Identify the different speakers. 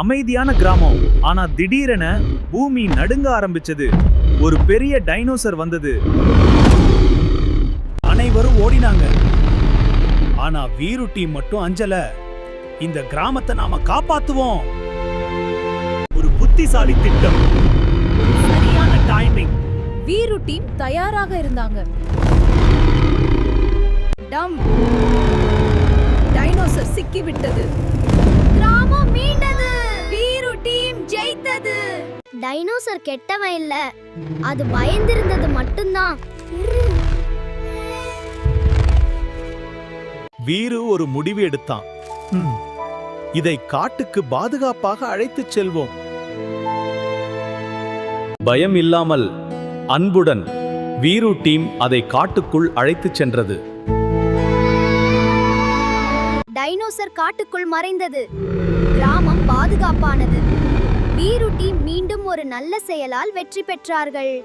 Speaker 1: அமைதியான கிராமம். ஆனா திடீரென பூமி நடுங்க ஆரம்பிச்சது. ஒரு பெரிய டைனோசர் வந்தது.
Speaker 2: அனைவரும் ஓடினாங்க. ஆனா வீரு டீம் மட்டும் அஞ்சல. இந்த கிராமத்தை நாம காப்பாத்துவோம்.
Speaker 1: ஒரு புத்திசாலி திட்டம், சரியான டைமிங்.
Speaker 3: வீரு டீம் தயாராக இருந்தாங்க. டம் டைனோசர் சிக்கிவிட்டது. கிராமம் மீண்டது. வீரு டீம் ஜெயித்தது.
Speaker 4: டைனோசர் கெட்டவன் இல்ல, அது பயந்திருந்தது மட்டும்தான்.
Speaker 2: வீரு ஒரு முடிவு எடுத்தான். இதை காட்டுக்கு பாதுகாப்பாக அழைத்துச் செல்வோம்.
Speaker 5: பயம் இல்லாமல் அன்புடன் வீரு டீம் அதை காட்டுக்குள் அழைத்துச் சென்றது.
Speaker 4: டைனோசர் காட்டுக்குள் மறைந்தது. கிராமம் பாதுகாப்பானது. வீரு டீம் மீண்டும் ஒரு நல்ல செயலால் வெற்றி பெற்றார்கள்.